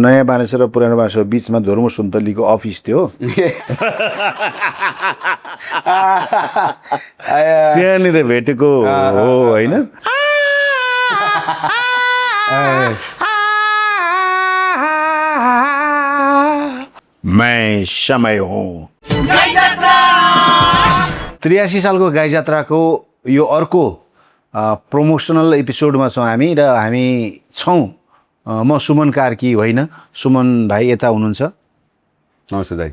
नयाँ बानेश्वर र पुरानो बानेश्वर बिचमा धोर्मो सुन्तलीको अफिस थियो त्यहाँनिर भेटेको हो होइन मैं समय हूँ 83 सालको गाई जात्राको यो अर्को प्रमोसनल एपिसोडमा छौँ हामी र हामी छौँ म सुमन कार्की होइन सुमन भाइ यता हुनुहुन्छ नमस्ते दाइ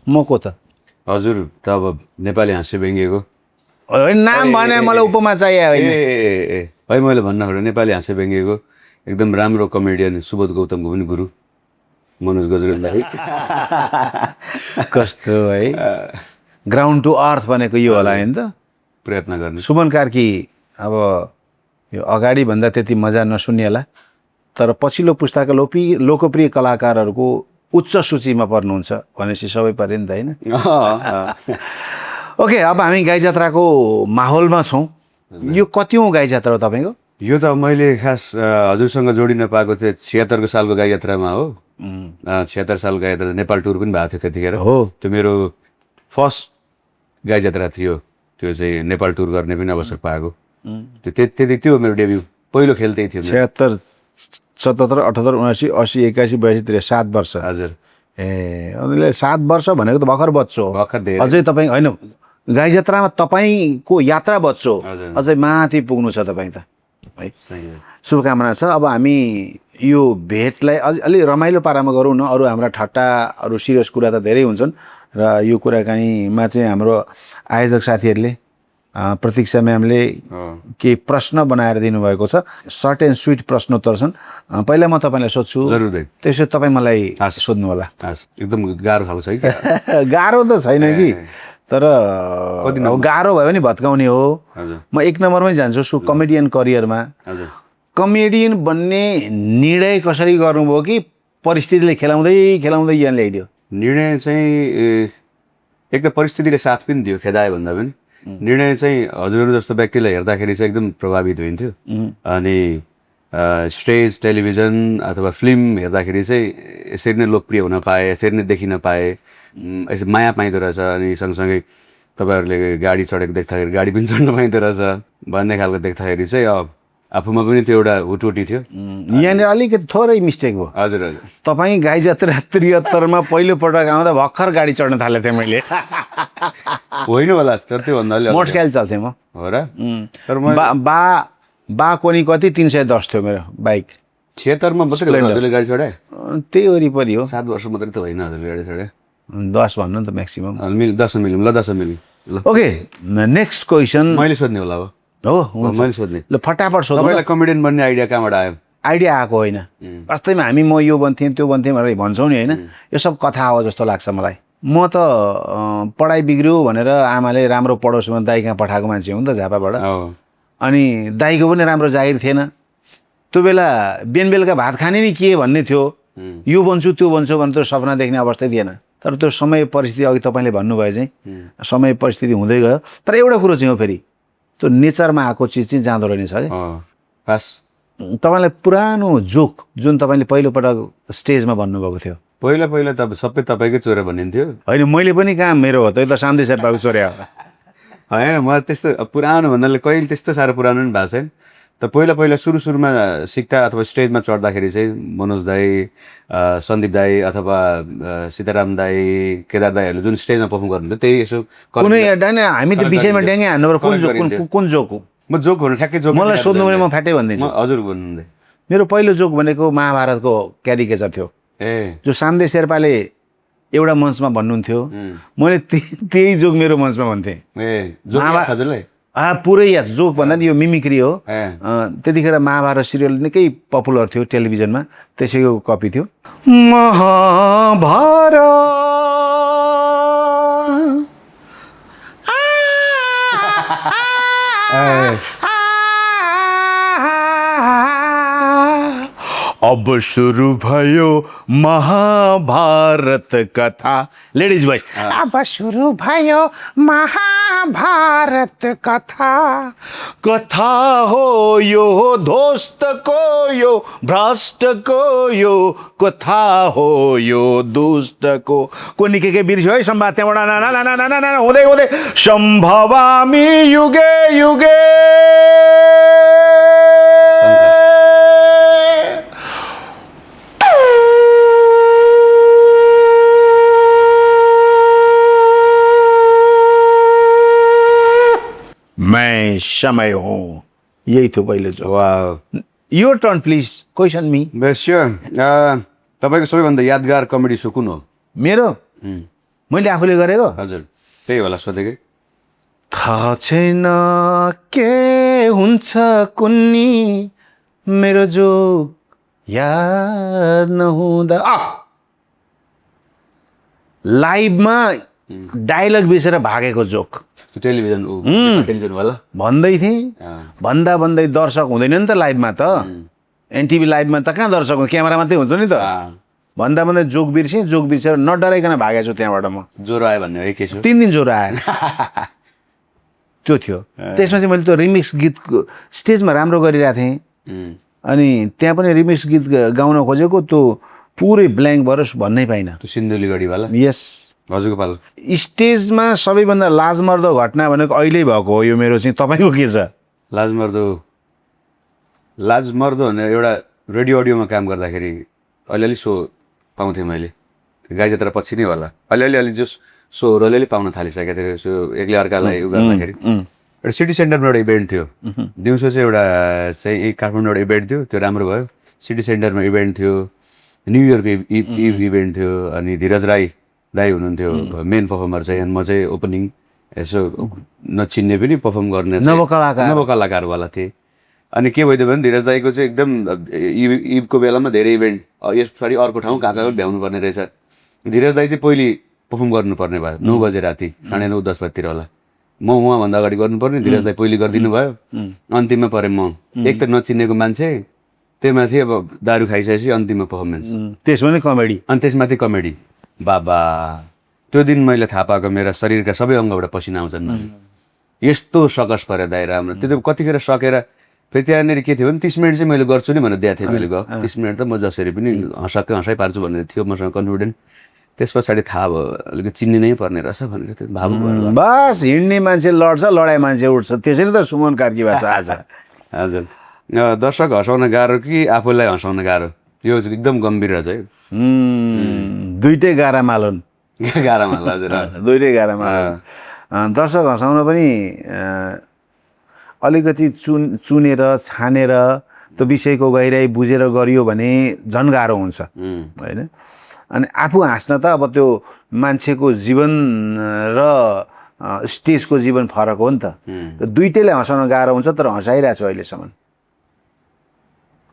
म को त हजुर त अब नेपाली हाँस्य व्यङ्ग्यको होइन नाम भने मलाई उपमा चाहियो होइन है मैले भन्न खोजेँ नेपाली हाँस्य व्यङ्ग्यको एकदम राम्रो कमेडियन सुबोध गौतमको पनि गुरु मनोज गजरेल दाइ कस्तो है ग्राउन्ड टु अर्थ भनेको यो होला होइन त प्रयत्न गर्ने सुमन कार्की अब यो अगाडि भन्दा त्यति मजा नसुन्नेला तर पछिल्लो पुस्ताका लोकप्रिय कलाकारहरूको उच्च सूचीमा पर्नुहुन्छ भनेपछि सबै पऱ्यो नि त होइन ओके अब हामी गाई जात्राको माहौलमा छौँ यो कतिौँ गाई जात्रा हो तपाईँको यो त मैले खास हजुरसँग जोडिन पाएको चाहिँ 76 सालको गाई यात्रामा हो 76 सालको गाई यात्रा नेपाल टुर पनि भएको थियो त्यतिखेर हो त्यो मेरो फर्स्ट गाई यात्रा थियो त्यो चाहिँ नेपाल टुर गर्ने पनि अवसर पाएको त्यति त्यो मेरो डेब्यू पहिलो खेल त्यही थियो 76 77 78 79 80 81 82 7 वर्ष हजुर ए अनि 7 वर्ष भनेको त भर्खर बच्चो भर्खर धेरै अझै तपाईँ होइन गाई जात्रामा तपाईँको यात्रा बच्चो हजुर अझै माथि पुग्नु छ तपाईँ त है शुभकामना छ अब हामी यो भेटलाई अलि रमाइलो पारामा गरौँ न अरू हाम्रा ठट्टा अरू सिरियस कुरा त धेरै हुन्छन् र यो कुराकानीमा चाहिँ हाम्रो आयोजक साथीहरूले प्रतीक्षा म्यामले केही प्रश्न बनाएर दिनुभएको छ सर्ट एन्ड स्विट प्रश्नोत्तर छन् पहिला म तपाईँलाई सोध्छु जरुर दाइ त्यसपछि तपाईँ मलाई सोध्नु होला एकदम गाह्रो खालको छ है गाह्रो त छैन कि तर अब गाह्रो भयो भने भत्काउने हो म एक नम्बरमै जान्छु कमेडियन करियरमा कमेडियन बन्ने निर्णय कसरी गर्नुभयो कि परिस्थितिले खेलाउँदै खेलाउँदै यहाँ ल्याइदियो निर्णय चाहिँ एक त परिस्थितिले साथ पनि दियो खेदायो भन्दा पनि निर्णय चाहिँ हजुरहरू जस्तो व्यक्तिलाई हेर्दाखेरि चाहिँ एकदम प्रभावित हुन्थ्यो अनि स्टेज टेलिभिजन अथवा फिल्म हेर्दाखेरि चाहिँ यसरी नै लोकप्रिय हुन पाए यसरी नै देखिन पाए यसरी माया पाइँदो रहेछ अनि सँगसँगै तपाईँहरूले गाडी चढेको देख्दाखेरि गाडी पनि चढ्न पाइँदो रहेछ भन्ने खालको देख्दाखेरि चाहिँ आफूमा पनि त्यो एउटा हुटुटी थियो यहाँनिर अलिकति थोरै मिस्टेक भयो हजुर हजुर तपाईँ गाई जात्रा 73मा पहिलोपटक आउँदा भर्खर गाडी चढ्न थालेको थिएँ मैले होइन होला तर त्योभन्दा अलि मोटरसाइकल चल्थेँ म हो र तर बा कोनी कति 310 थियो मेरो बाइक 76 मा मात्रै हजुरले गाडी चढाए त्यही वरिपरि हो 7 वर्ष मात्रै त होइन हजुरले गाडी चढाए 10 भन्नु नि त म्याक्सिमम मिल्यो 10 मिल्यो ल 10 मिल्यो ल ओके नेक्स्ट क्वेसन मैले सोध्ने होला हो मैले सोध्ने ल फटाफट सोध्नु तपाईँलाई कमेडियन बन्ने आइडिया कहाँबाट आयो आइडिया आएको होइन वास्तवमा हामी म यो बन्थेँ त्यो बन्थेँ भनेर भन्छौँ नि होइन यो सब कथा हो जस्तो लाग्छ मलाई म त पढाइ बिग्रियो भनेर आमाले राम्रो पढोस् भने दाइ कहाँ पठाएको मान्छे हो नि त झापाबाट अनि दाइको पनि राम्रो जागिर थिएन त्यो बेला बिहान बेलुका भात खाने नि के भन्ने थियो यो बन्छु त्यो बन्छु भने त्यो सपना देख्ने अवस्था थिएन तर त्यो समय परिस्थिति अघि तपाईँले भन्नुभयो चाहिँ समय परिस्थिति हुँदै गयो तर एउटा कुरो चाहिँ हो फेरि त्यो नेचरमा आएको चिज चाहिँ जाँदो रहेछ है तपाईँलाई पुरानो जोक जुन तपाईँले पहिलोपटक स्टेजमा भन्नुभएको थियो पहिला त सबै तपाईँकै चोरे भनिन्थ्यो होइन मैले पनि कहाँ मेरो हो त यो त सामदे शेर्पाको चोरे हो होइन म त्यस्तो पुरानो भन्नाले कहिले त्यस्तो साह्रो पुरानो पनि भएको छैन त पहिला सुरुमा सिक्दा अथवा स्टेजमा चढ्दाखेरि चाहिँ मनोज दाई सन्दीप दाई अथवा सीताराम दाई केदार दाईहरूले जुन स्टेजमा पर्फर्म गर्नुहुन्थ्यो त्यही यसो कुनै हामी त विषयमा ड्याङ्गे हान्नु कुन जोक हो म जोक भन्नु ठ्याक्कै जोक मलाई सोध्नु भने म फ्याटै भनिदिन्छु हजुर भन्नुहुँदै मेरो पहिलो जोक भनेको महाभारतको क्यारिकेचर थियो जो सामदे शेर्पाले एउटा मञ्चमा भन्नुहुन्थ्यो मैले त्यही जोक मेरो मञ्चमा भन्थेँ पुरै या जोक भन्दा नि यो मिमिक्री हो त्यतिखेर महाभारत सिरियल निकै पपुलर थियो टेलिभिजनमा त्यसैको कपी थियो महाभारत अब सुरु भयो महाभारत कथा लेडिज भोइस अब सुरु भयो महाभारत कथा कथा हो यो दोस्तको यो भ्रष्टको यो कथा हो यो दुष्टको कोनी के बिर्स्यो है सम्वाद त्यहाँबाट ना ना ना ना ना हुँदै हुँदै सम्भवामि युगे युगे मैं समय हूँ यही थियो पहिले जो वाह your turn please question me be sure तपाईँको सबैभन्दा यादगार कमेडी सो कुन हो मेरो मैले आफूले गरेको हजुर त्यही होला सोधेकै थाहा छैन के हुन्छ कुन्नी मेरो जोक याद नहुँदा लाइभमा डायलग बिर्सेर भागेको जोक त्यो टेलिभिजन होला भन्दै थिएँ भन्दा भन्दै दर्शक हुँदैन नि त लाइभमा त एनटिभी लाइभमा त कहाँ दर्शक हो क्यामेरा मात्रै हुन्छ नि त भन्दा भन्दै जोक बिर्सेर नडराइकन भागेको छु त्यहाँबाट म ज्वरो आयो भन्ने है के छ 3 दिन ज्वरो आयो त्यो थियो त्यसमा चाहिँ मैले त्यो रिमिक्स गीत स्टेजमा राम्रो गरिरहेको थिएँ अनि त्यहाँ पनि रिमिक्स गीत गाउन खोजेको त्यो पुरै ब्ल्याङ्क भएर भन्नै पाइनँ त्यो सिन्धुलीगढीवाला यस हजुरको पालो स्टेजमा सबैभन्दा लाजमर्दो घटना भनेको अहिले भएको हो यो मेरो चाहिँ तपाईँको के छ लाजमर्दो भने एउटा रेडियो अडियोमा काम गर्दाखेरि अलिअलि सो पाउँथेँ मैले गाई जात्रा पछि नै होला अलिअलि जो सोहरू अलिअलि पाउन थालिसकेको थियो सो एक्लै अर्कालाई उ गर्दाखेरि एउटा सिटी सेन्टरमा एउटा इभेन्ट थियो दिउँसो चाहिँ एउटा चाहिँ काठमाडौँ एउटा इभेन्ट थियो त्यो राम्रो भयो सिटी सेन्टरमा इभेन्ट थियो न्यु इयरको इभ इभेन्ट थियो अनि धीरज राई दाई हुनुहुन्थ्यो मेन पर्फर्मर चाहिँ अनि म चाहिँ ओपनिङ यसो नचिन्ने पनि पर्फर्म गर्ने नवकलाकारवाला थिएँ अनि के भइदियो भने धीरज दाईको चाहिँ एकदम इभको बेलामा धेरै इभेन्ट यसपालि अर्को ठाउँ कहाँ कहाँ भ्याउनु पर्ने रहेछ धीरज दाई चाहिँ पहिले पर्फर्म गर्नुपर्ने भयो 9 बजे राति 9:30-10 बजीतिर होला म उहाँभन्दा अगाडि गर्नुपर्ने धीरज दाई पहिले गरिदिनु भयो अन्तिममा परेँ म एक त नचिनेको मान्छे त्यही माथि अब दारू खाइसकेपछि अन्तिममा पर्फर्मेन्स त्यसमा नै कमेडी अनि त्यसमाथि कमेडी बाबा त्यो दिन मैले थाहा पाएको मेरा शरीरका सबै अङ्गबाट पसिना आउँछन् यस्तो सकस पऱ्यो दाइ राम्रो त्यो त कतिखेर सकेर फेरि त्यहाँनिर के थियो भने 30 मिनट चाहिँ मैले गर्छु नि भनेर दिएको थिएँ मैले 30 मिनट त म जसरी पनि हँसाइ पार्छु भनेर थियो मसँग कन्फिडेन्ट त्यस पछाडि थाहा भयो अलिकति चिन्ने नै पर्ने रहेछ भनेर त्यो भावुक भएर बस हिँड्ने मान्छे लड्छ लडाइ मान्छे उठ्छ त्यसरी त सुमन कार्की भाषा आज हजुर दर्शक हँसाउन गाह्रो कि आफूलाई हँसाउन गाह्रो यो एकदम गम्भीर रहेछ है दुइटै गाह्रा मालुन् हजुर दुइटै गाह्रा मालुन् दर्शक हँसाउन पनि अलिकति चुनेर छानेर त्यो विषयको गहिराई बुझेर गरियो भने झन् गाह्रो हुन्छ होइन अनि आफू हाँस्न त अब त्यो मान्छेको जीवन र स्टेजको जीवन फरक हो नि त दुइटैले हँसाउन गाह्रो हुन्छ तर हँसाइरहेको छु अहिलेसम्म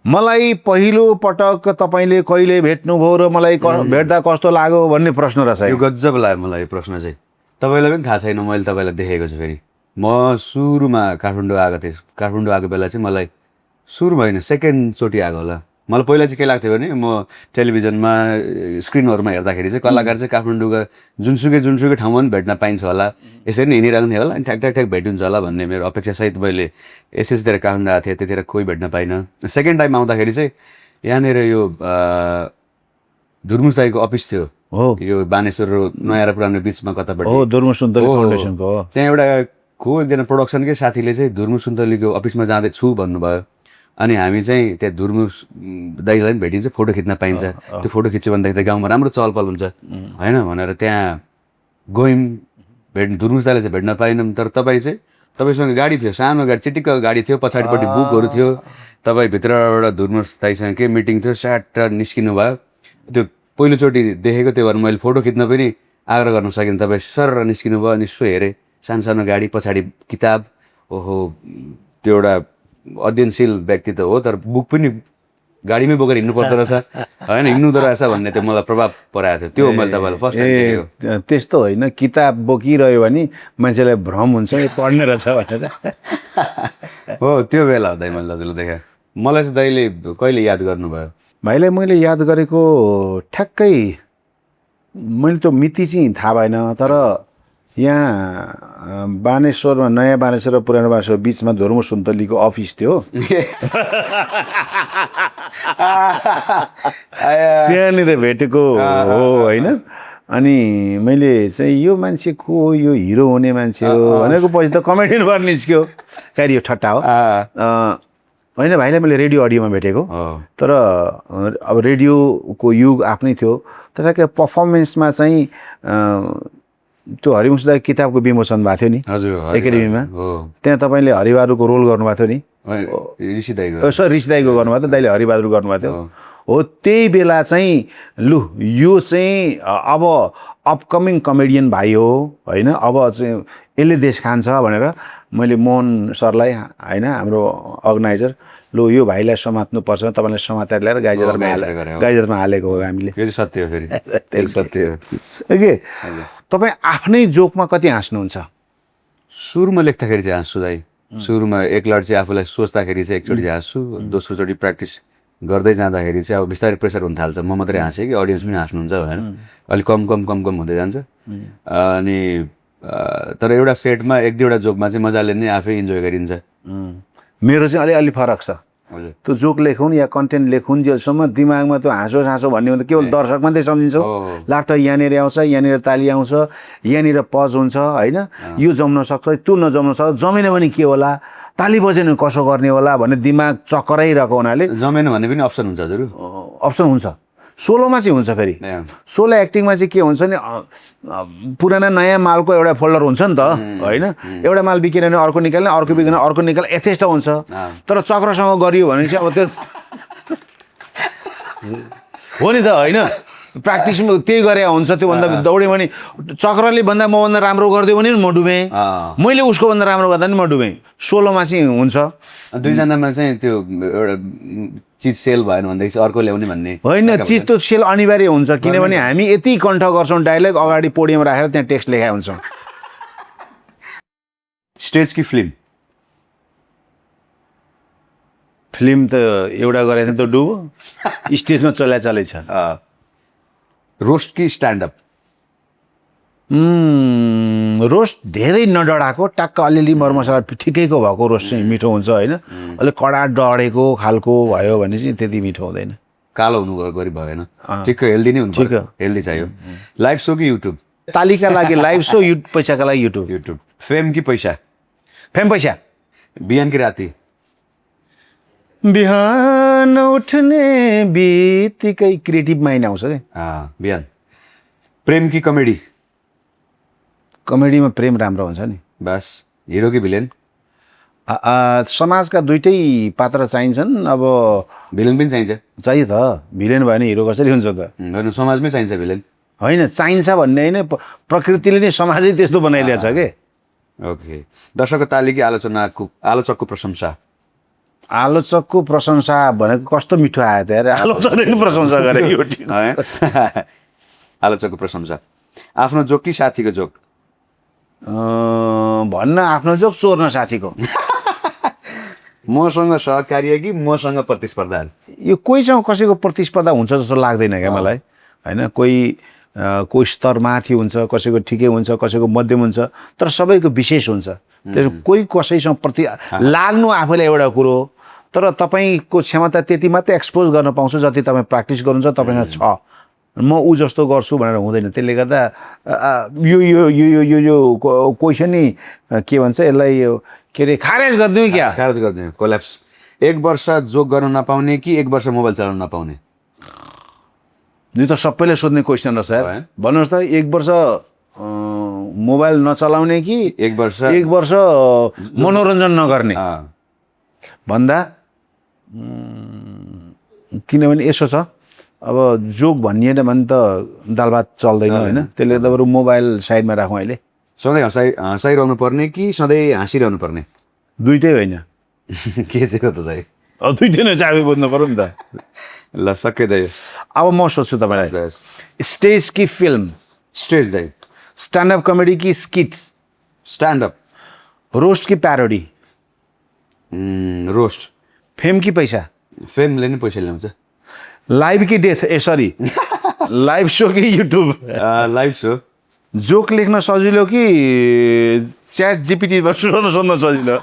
मलाई पहिलो पटक तपाईँले कहिले भेट्नुभयो र मलाई भेट्दा कस्तो लाग्यो भन्ने प्रश्न रहेछ यो गजब लाग्यो मलाई यो प्रश्न चाहिँ तपाईँलाई पनि थाहा छैन मैले तपाईँलाई देखेको छु फेरि म सुरुमा काठमाडौँ आएको थिएँ काठमाडौँ आएको बेला चाहिँ मलाई सुरुमा होइन सेकेन्डचोटि आएको होला मलाई पहिला चाहिँ के लाग्थ्यो भने म टेलिभिजनमा स्क्रिनहरूमा हेर्दाखेरि चाहिँ कलाकार चाहिँ काठमाडौँका जुनसुकै ठाउँमा पनि भेट्न पाइन्छ होला यसरी नै हिँडिरहेको थिएँ होला अनि ठ्याक भेटिन्छ होला भन्ने मेरो अपेक्षासहित मैले एसएसतिर काठमाडौँ आएको थिएँ त्यतिखेर कोही भेट्न पाइनँ सेकेन्ड टाइम आउँदाखेरि चाहिँ यहाँनिर यो धुर्मुस दाईको अफिस थियो हो यो बानेश्वर र नयाँ र पुरानो बिचमा कतापट्टि हो धुर्मुस सुन्तली फाउन्डेसनको हो त्यहाँ एउटा एकजना प्रोडक्सनकै साथीले चाहिँ धुर्मुस सुन्तलीको अफिसमा जाँदैछु भन्नुभयो अनि हामी चाहिँ त्यहाँ धुर्मुस दाइलाई पनि भेटिन्छ फोटो खिच्न पाइन्छ त्यो फोटो खिच्यो भनेदेखि त गाउँमा राम्रो चहलपहल हुन्छ होइन भनेर त्यहाँ गयौँ धुर्मुस दाइलाई चाहिँ भेट्न पाइनौँ तर तपाईँसँग गाडी थियो सानो गाडी चिटिक्क गाडी थियो पछाडिपट्टि बुकहरू थियो तपाईँ भित्रबाट धुर्मुस दाइसँग के मिटिङ थियो स्याट निस्किनु भयो त्यो पहिलोचोटि देखेको त्यो भएर मैले फोटो खिच्न पनि आग्रह गर्न सकिनँ तपाईँ सर निस्किनु भयो अनि यसो हेरेँ सानो गाडी पछाडि किताब ओहो त्यो एउटा अध्ययनशील व्यक्ति त हो तर बुक पनि गाडीमै बोकेर हिँड्नु पर्दो रहेछ होइन हिँड्नु रहेछ भन्ने त्यो मलाई प्रभाव पराएको थियो त्यो मैले तपाईँलाई फर्स्ट टाइम त्यस्तो होइन किताब बोकिरह्यो भने मान्छेलाई भ्रम हुन्छ पढ्ने रहेछ भनेर हो त्यो बेला हो दाइ मैले दाजुले देखाएँ मलाई चाहिँ दाइले कहिले याद गर्नुभयो भाइलाई मैले याद गरेको ठ्याक्कै मैले त्यो मिति चाहिँ थाहा भएन, तर यहाँ बानेश्वरमा नयाँ बानेश्वर र पुरानो बानेश्वर बिचमा धोर्मो सुन्तलीको अफिस थियो। त्यहाँनिर भेटेको हो होइन। अनि मैले चाहिँ यो मान्छे को हो, यो हिरो हुने मान्छे हो भनेको, पछि त कमेडियन भएर निस्क्यो। खैर यो ठट्टा हो होइन। भाइलाई मैले रेडियो अडियोमा भेटेको, तर अब रेडियोको युग आफ्नै थियो। तर के पर्फर्मेन्समा चाहिँ त्यो हरिवंश दाई किताबको विमोचन भएको थियो नि एकाडेमीमा, त्यहाँ तपाईँले हरिबहादुरको रोल गर्नुभएको थियो नि, ऋषि दाईको गर्नुभएको थियो, दाइले हरिबहादुर गर्नुभएको थियो। हो त्यही बेला चाहिँ लु यो चाहिँ अब अपकमिङ कमेडियन भाइ हो होइन, अब चाहिँ यसले देश खान्छ भनेर मैले मोहन सरलाई होइन हाम्रो अर्गनाइजर, लु यो भाइलाई समात्नुपर्छ, तपाईँलाई समातेर ल्याएर गाईजात्रमा हालेको हो हामीले। सत्य हो, फेरि सत्य हो के तपाईँ आफ्नै जोकमा कति हाँस्नुहुन्छ? सुरुमा लेख्दाखेरि चाहिँ हाँस्छु दाइ। सुरुमा एकलट चाहिँ आफूलाई सोच्दाखेरि चाहिँ एकचोटि हाँस्छु, दोस्रोचोटि प्र्याक्टिस गर्दै जाँदाखेरि चाहिँ अब बिस्तारै प्रेसर हुन थाल्छ, म मात्रै हाँसेँ कि अडियन्स पनि हाँस्नुहुन्छ भनेर अलिक कम हुँदै जान्छ। अनि तर एउटा सेटमा एक दुईवटा जोकमा चाहिँ मजाले नै आफै इन्जोय गरिन्छ। मेरो चाहिँ अलिअलि फरक छ। त्यो जोक लेखौँ या कन्टेन्ट लेखौँ जेसम्म दिमागमा त्यो हाँसो भन्ने हुँदा केवल दर्शक मात्रै सम्झिन्छौ। लाफ्टर यहाँनिर आउँछ, यहाँनिर ताली आउँछ, यहाँनिर पज हुन्छ होइन, यो जम्न सक्छ, त्यो नजम्न सक्छ, जमेन भने के होला, ताली बजेन कसो गर्ने होला भन्ने दिमाग चक्कराइरहेको हुनाले जमेन भन्ने पनि अप्सन हुन्छ हजुर। अप्सन हुन्छ, सोलोमा चाहिँ हुन्छ। फेरि सोलो एक्टिङमा चाहिँ के हुन्छ नि, पुराना नयाँ मालको एउटा फोल्डर हुन्छ नि त होइन, एउटा माल बिकेन भने अर्को निकाल्ने, अर्को बिकेन अर्को निकाल्ने, यथेष्ट हुन्छ। तर चक्रसँग गरियो भने चाहिँ अब त्यो हो नि त होइन, प्र्याक्टिसमा त्यही गरे हुन्छ। त्योभन्दा दौड्यो भने चक्रले भन्दा मभन्दा राम्रो गरिदियो भने म डुबेँ, मैले उसको भन्दा राम्रो गर्दा नि म डुबेँ। सोलोमा चाहिँ हुन्छ दुईजनामा चाहिँ त्यो एउटा चिज सेल भएन भनेदेखि अर्को ल्याउने भन्ने होइन, चिज त सेल अनिवार्य हुन्छ, किनभने हामी यति कण्ठ गर्छौँ डायलग अगाडि पोडियम राखेर त्यहाँ टेक्स्ट लेखा हुन्छौँ। स्टेज कि फिल्म? फिल्म त एउटा गरेको थियो त डुबो, स्टेजमा चलेछ। रोस्ट कि स्ट्यान्डअप? रोस्ट धेरै नडराएको, टक्क अलिअलि मरमसला ठिकैको भएको रोस्ट चाहिँ मिठो हुन्छ होइन। अलिक कडा डढेको खालको भयो भने चाहिँ त्यति मिठो हुँदैन। कालो हुनु गरी भएन, ठिकको हेल्दी नै हुन्छ, हेल्दी चाहियो। लाइभ सो कि युट्युब? तालीका लागि लाइभ सो, पैसाका लागि युट्युब। फेम कि पैसा? फेम पैसा। बिहान कि राति? बिहान उठ्ने बित्तिकै क्रिएटिभ माइन्ड आउँछ क्या। बिहान। प्रेम कि कमेडी? कमेडीमा प्रेम राम्रो हुन्छ नि। बस। हिरो कि भिलेन? समाजका दुइटै पात्र चाहिन्छन्। अब भिलेन पनि चाहियो त, भिलेन भयो भने हिरो कसरी हुन्छ त? समाजमै चाहिन्छ भिलेन होइन, चाहिन्छ भन्ने होइन, प्रकृतिले नै समाजै त्यस्तो बनाइदिएको छ कि। ओके। दर्शकको ताली कि आलोचकको प्रशंसा? आलोचकको प्रशंसा भनेको कस्तो मिठो आयो त यार, आलोचकले नि प्रशंसा गरे यो आलोचकको प्रशंसा। आफ्नो जोक कि साथीको जोक? भन्न आफ्नो जोक, चोर्न साथीको। मसँग सहकार्य कि मसँग प्रतिस्पर्धा? यो कोहीसँग कसैको प्रतिस्पर्धा हुन्छ जस्तो लाग्दैन क्या मलाई होइन। कोही स्तर माथि हुन्छ, कसैको ठिकै हुन्छ, कसैको मध्यम हुन्छ, तर सबैको विशेष हुन्छ। त्यसो कोही कसैसँग लाग्नु आफैलाई एउटा कुरो, तर तपाईँको क्षमता त्यति मात्रै एक्सपोज गर्न पाउँछ जति तपाईँ प्र्याक्टिस गर्नुहुन्छ तपाईँसँग छ। म ऊ जस्तो गर्छु भनेर हुँदैन। त्यसले गर्दा यो यो यो यो यो यो क्वेसन नि के भन्छ यसलाई, के अरे खारेज गरिदिउँ क्या? खारेज गरिदिउँ, कोल्याप्स। 1 वर्ष जोक गर्न नपाउने कि 1 वर्ष मोबाइल चलाउन नपाउने? यो त सबैले सोध्ने क्वेसन रहेछ यार। भन्नुहोस् त, 1 वर्ष मोबाइल नचलाउने कि 1 वर्ष मनोरञ्जन नगर्ने भन्दा, किनभने यसो छ, अब जोक भनिएन भने त दाल भात चल्दैन होइन। त्यसले गर्दा बरु मोबाइल साइडमा राखौँ अहिले। सधैँ हँसाइरहनु पर्ने कि सधैँ हाँसिरहनु पर्ने? दुइटै होइन। के चाहिँ त दाइ? दुइटै नै चाबी बुझ्नु पऱ्यो नि त। ल सके दाइ। अब म सोध्छु तपाईँलाई, स्टेज कि फिल्म? स्टेज दाइ। स्ट्यान्डअप कमेडी कि स्किट्स? स्ट्यान्डअप। रोस्ट कि प्यारोडी? रोस्ट। फेम कि पैसा? फेमले नै पैसा ल्याउँछ। लाइभ कि डेथ सरी लाइभ सो कि युट्युब लाइभ सो जोक लेख्न सजिलो कि च्याट जिपिटीबाट सोध्न सजिलो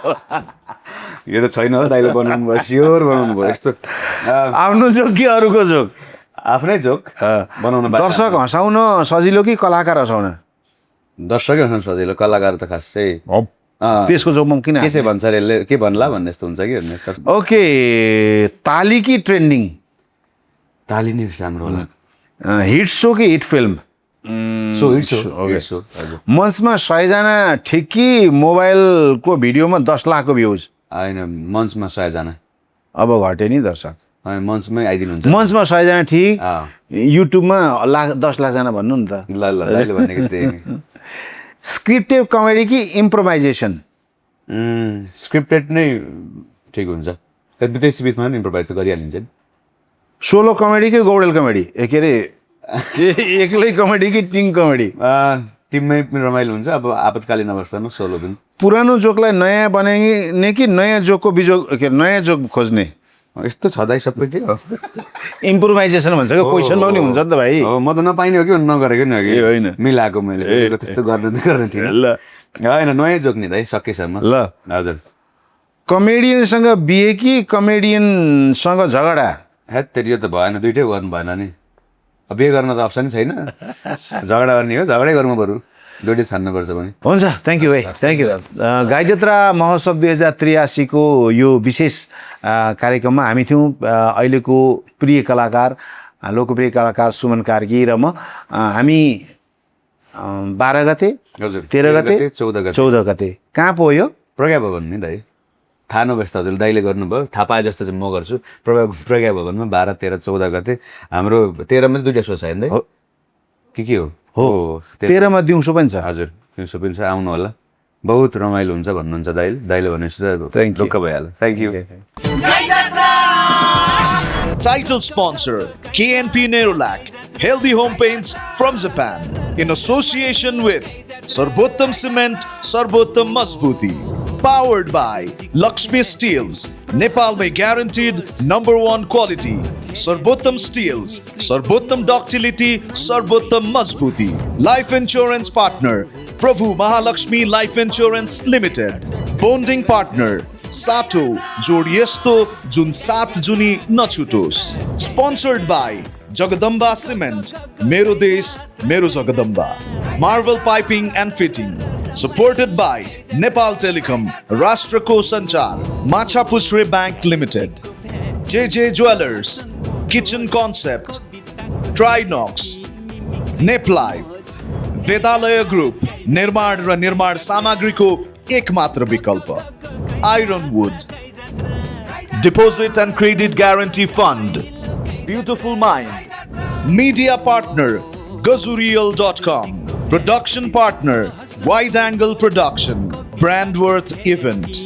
यो त छैन हो दाइले बनाउनु भयो स्योर बनाउनु भयो यस्तो आफ्नो जोक कि अरूको जोक आफ्नै जोक बनाउन दर्शक हँसाउन सजिलो कि कलाकार हँसाउन दर्शकै हँसाउनु सजिलो कलाकार त खासै त्यसको जोकमा किन के चाहिँ भन्छ अरे यसले के भन्ला भन्ने जस्तो हुन्छ कि भन्ने ओके ताली कि ट्रेन्डिङ ताली नै राम्रो होला हिट सो कि hit film so hit so हजुर मञ्चमा 100 जना ठिक कि मोबाइलको भिडियोमा 10 लाखको भ्युज होइन मञ्चमा 100 जना अब घटे नि दर्शक होइन मञ्चमै आइदिनुहुन्छ मञ्चमा 100 जना ठिक अँ युट्युबमा 10 लाख जना भन्नु नि त ल दाइले भनेको त्यही स्क्रिप्टेड कमेडी कि इम्प्रोभाइजेसन स्क्रिप्टेड नै ठिक हुन्छ त्यसै बिचमा पनि इम्प्रोभाइज गरिहालिन्छ नि सोलो कमेडी कि गौडेल कमेडी के अरे एक्लै कमेडी कि टिम कमेडी टिममै पनि रमाइलो हुन्छ अब आपतकालीन अवस्थामा सोलो पनि पुरानो जोकलाई नयाँ बनाइने कि नयाँ जोकको बिजोक के नयाँ जोक खोज्ने यस्तो छ दाइ सबै के हो इम्प्रोभाइजेसन भन्छ क्या क्वेसनमा पनि हुन्छ नि त भाइ हो म त नपाइने हो कि नगरेको नि हो कि होइन मिलाएको मैले त्यस्तो गर्ने थिइनँ ल होइन नयाँ जोक नि दाइ सकेसम्म ल हजुर कमेडियनसँग बिहे कि कमेडियनसँग झगडा हेत्तेरी यो त भएन दुइटै गर्नु भएन नि अब बिहे गर्न त अप्सनै छैन झगडा गर्ने हो झगडै गरौँ बरु दुइटै छान्नुपर्छ भने हुन्छ थ्याङ्क यू भाइ थ्याङ्क यू गाईजात्रा महोत्सव 2083 को यो विशेष कार्यक्रममा हामी थियौँ अहिलेको प्रिय कलाकार लोकप्रिय कलाकार सुमन कार्की र म हामी 12 गते हजुर 13 गते 14 गते कहाँ पो यो प्रज्ञा भवन नि दाइ थाहा नभएछ हजुर दाइले गर्नुभयो थाहा पाए जस्तो चाहिँ म गर्छु प्रज्ञा भवनमा 12, 13, 14 गते हाम्रो 13 मा चाहिँ दुईटा सो छ होइन दाइ के हो हो 13 मा दिउँसो पनि छ हजुर दिउँसो पनि छ आउनु होला बहुत रमाइलो हुन्छ भन्नुहुन्छ दाइले भनेपछि ढुक्क भइहाल्यो thank you Title sponsor KNP Nerolac Healthy Home Paints from Japan in association with Sarbottam Cement Sarbottam Mazbuti powered by Lakshmi Steels Nepal mein guaranteed #1 quality Sarbottam Steels Sarbottam Ductility Sarbottam Mazbuti Life Insurance Partner Prabhu Mahalakshmi Life Insurance Limited Bonding Partner Sato जोड यस्तो जुन 7 जुनी नछुटोस् Sponsored by Jagadamba Cement मेरो देश मेरो Jagadamba Marvel Piping and Fitting Supported by Nepal Telecom राष्ट्रको सञ्चार Machapuchre Bank Limited JJ Jewelers Kitchen Concept Trinox Neplife Vedalaya Group निर्माण र निर्माण सामग्रीको एकमात्र विकल्प Ironwood Deposit and Credit Guarantee Fund Beautiful Mind Media Partner Gazurial.com Production Partner Wide Angle Production Brandworth Event